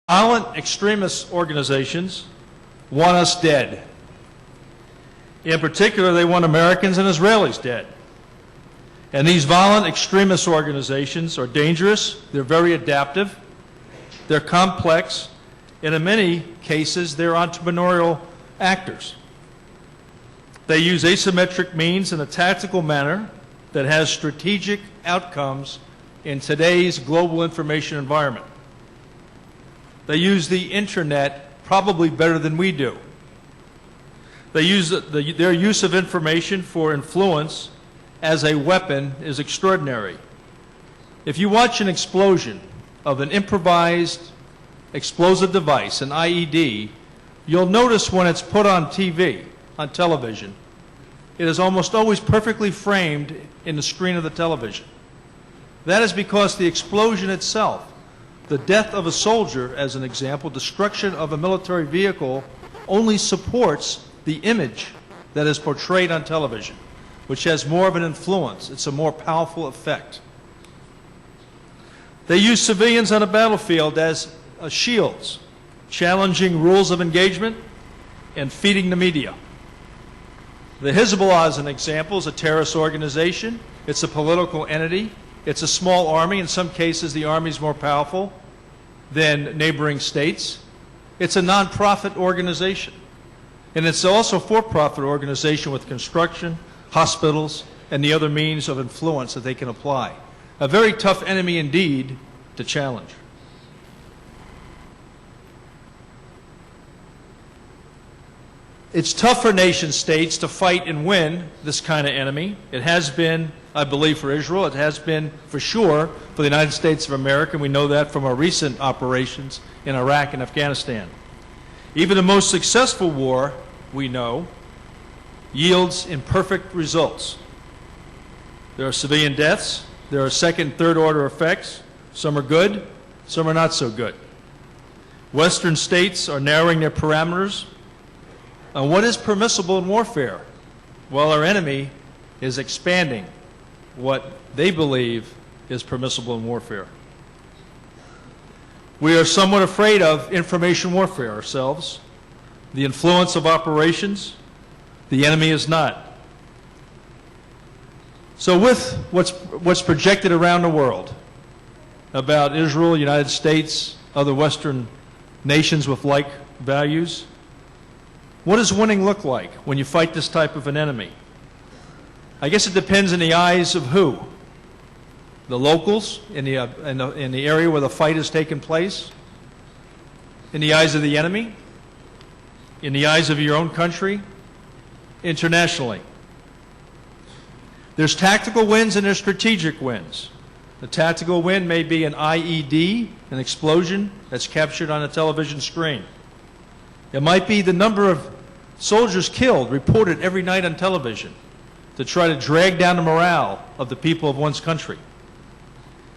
Violent extremist organizations want us dead. In particular, they want Americans and Israelis dead. And these violent extremist organizations are dangerous, they're very adaptive, they're complex, and in many cases, they're entrepreneurial actors. They use asymmetric means in a tactical manner that has strategic outcomes in today's global information environment. They use the internet probably better than we do. They use their use of information for influence as a weapon is extraordinary. If you watch an explosion of an improvised explosive device, an IED, you'll notice when it's put on TV, on television, it is almost always perfectly framed in the screen of the television. That is because the explosion itself, the death of a soldier, as an example, destruction of a military vehicle, only supports the image that is portrayed on television, which has more of an influence. It's a more powerful effect. They use civilians on a battlefield as shields, challenging rules of engagement and feeding the media. The Hezbollah, as an example, is a terrorist organization. It's a political entity. It's a small army. In some cases, the army is more powerful than neighboring states. It's a nonprofit organization. And it's also a for-profit organization with construction, hospitals, and the other means of influence that they can apply. A very tough enemy indeed to challenge. It's tough for nation states to fight and win this kind of enemy. It has been, I believe, for Israel. It has been, for sure, for the United States of America. We know that from our recent operations in Iraq and Afghanistan. Even the most successful war, we know, yields imperfect results. There are civilian deaths. There are second and third order effects. Some are good, some are not so good. Western states are narrowing their parameters on what is permissible in warfare, while our enemy is expanding what they believe is permissible in warfare. We are somewhat afraid of information warfare ourselves, the influence of operations. The enemy is not. So with what's projected around the world about Israel, United States, other Western nations with like values, what does winning look like when you fight this type of an enemy? I guess it depends in the eyes of who? The locals in the area where the fight is taking place? In the eyes of the enemy? In the eyes of your own country? Internationally? There's tactical wins and there's strategic wins. The tactical win may be an IED, an explosion that's captured on a television screen. It might be the number of soldiers killed reported every night on television to try to drag down the morale of the people of one's country.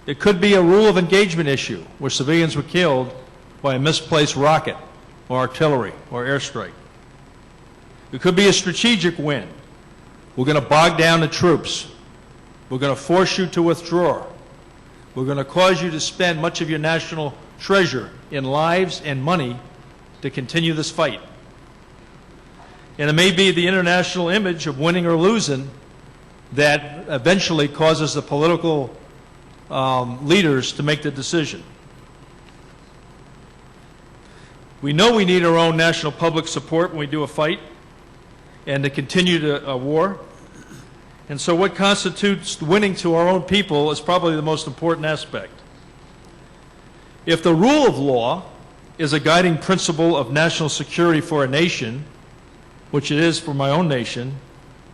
It could be a rule of engagement issue where civilians were killed by a misplaced rocket or artillery or airstrike. It could be a strategic win. We're going to bog down the troops. We're going to force you to withdraw. We're going to cause you to spend much of your national treasure in lives and money to continue this fight. And it may be the international image of winning or losing that eventually causes the political leaders to make the decision. We know we need our own national public support when we do a fight and to continue a war. And so what constitutes winning to our own people is probably the most important aspect. If the rule of law is a guiding principle of national security for a nation, which it is for my own nation,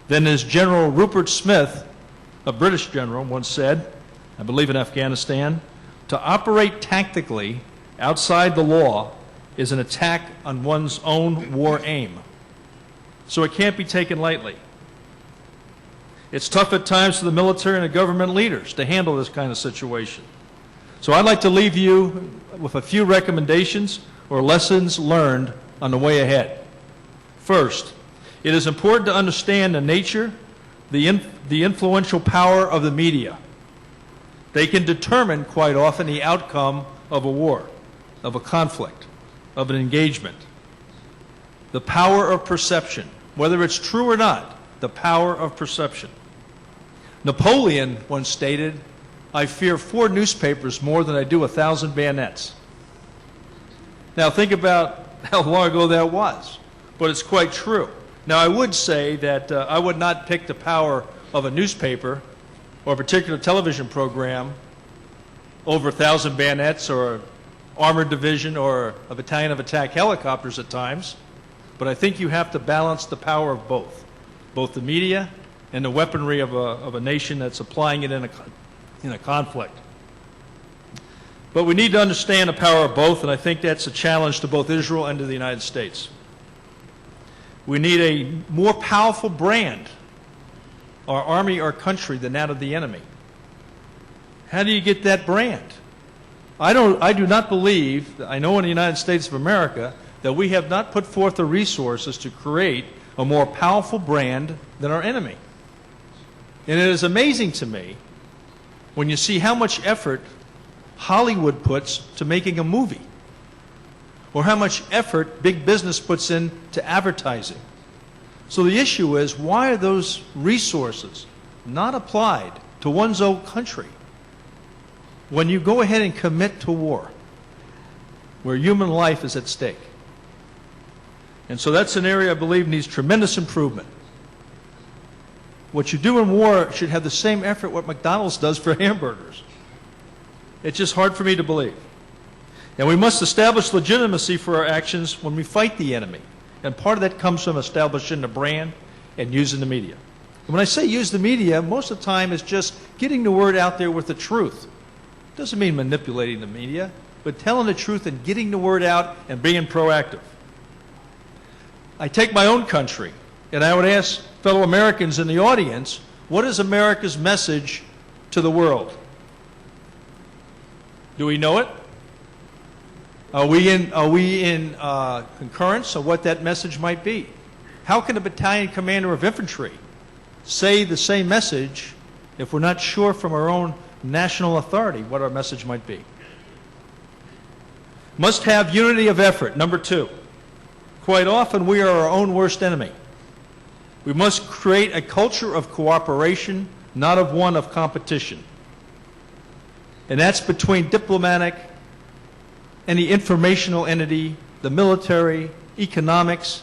then as General Rupert Smith, a British general, once said, I believe in Afghanistan, to operate tactically outside the law is an attack on one's own war aim. So it can't be taken lightly. It's tough at times for the military and the government leaders to handle this kind of situation. So I'd like to leave you with a few recommendations or lessons learned on the way ahead. First, it is important to understand the nature, the influential power of the media. They can determine quite often the outcome of a war. of a conflict, of an engagement. The power of perception, whether it's true or not, the power of perception. Napoleon once stated, "I fear 4 newspapers more than I do 1,000 bayonets." Now think about how long ago that was, but it's quite true. Now I would say that I would not pick the power of a newspaper or a particular television program over 1,000 bayonets or an armored division or a battalion of attack helicopters at times, but I think you have to balance the power of both the media and the weaponry of a nation that's applying it in a conflict. But we need to understand the power of both, and I think that's a challenge to both Israel and to the United States. We need a more powerful brand, our army, our country, than that of the enemy. How do you get that brand? I do not believe, I know in the United States of America, that we have not put forth the resources to create a more powerful brand than our enemy. And it is amazing to me when you see how much effort Hollywood puts to making a movie, or how much effort big business puts into advertising. So the issue is, why are those resources not applied to one's own country when you go ahead and commit to war, where human life is at stake? And so that's an area I believe needs tremendous improvement. What you do in war should have the same effort what McDonald's does for hamburgers. It's just hard for me to believe. And we must establish legitimacy for our actions when we fight the enemy. And part of that comes from establishing the brand and using the media. And when I say use the media, most of the time it's just getting the word out there with the truth. It doesn't mean manipulating the media, but telling the truth and getting the word out and being proactive. I take my own country, and I would ask fellow Americans in the audience, what is America's message to the world? Do we know it? Are we in concurrence of what that message might be? How can a battalion commander of infantry say the same message if we're not sure from our own national authority what our message might be? Must have unity of effort. Number 2. Quite often we are our own worst enemy. We must create a culture of cooperation, not of one of competition. And that's between diplomatic and the informational entity, the military, economics,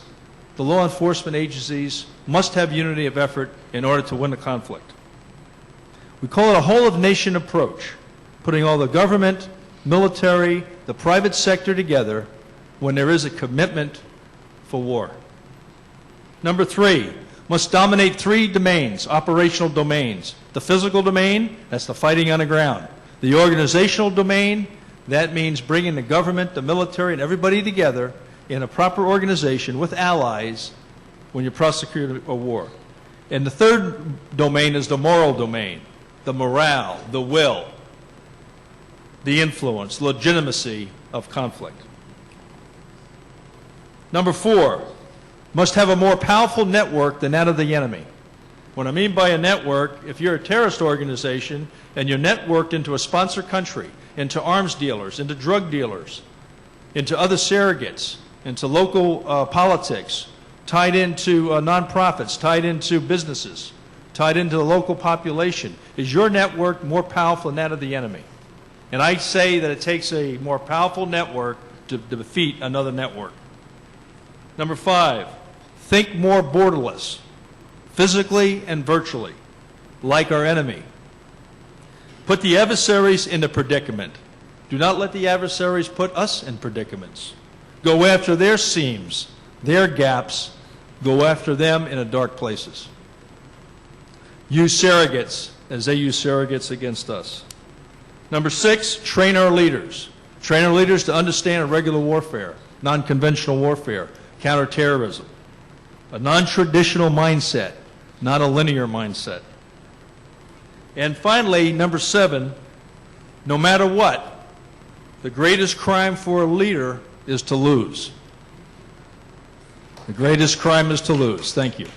the law enforcement agencies must have unity of effort in order to win the conflict. We call it a whole-of-nation approach, putting all the government, military, the private sector together when there is a commitment for war. Number 3, must dominate 3 domains, operational domains. The physical domain, that's the fighting on the ground. The organizational domain, that means bringing the government, the military, and everybody together in a proper organization with allies when you prosecute a war. And the 3rd domain is the moral domain, the morale, the will, the influence, legitimacy of conflict. Number 4, must have a more powerful network than that of the enemy. What I mean by a network, if you're a terrorist organization and you're networked into a sponsor country, into arms dealers, into drug dealers, into other surrogates, into local politics, tied into nonprofits, tied into businesses, tied into the local population, is your network more powerful than that of the enemy? And I say that it takes a more powerful network to defeat another network. Number 5, think more borderless, physically and virtually, like our enemy. Put the adversaries in a predicament. Do not let the adversaries put us in predicaments. Go after their seams, their gaps. Go after them in the dark places. Use surrogates as they use surrogates against us. Number 6, train our leaders. Train our leaders to understand irregular warfare, non-conventional warfare, counterterrorism, a non-traditional mindset, not a linear mindset. And finally, number 7, no matter what, the greatest crime for a leader is to lose. The greatest crime is to lose. Thank you.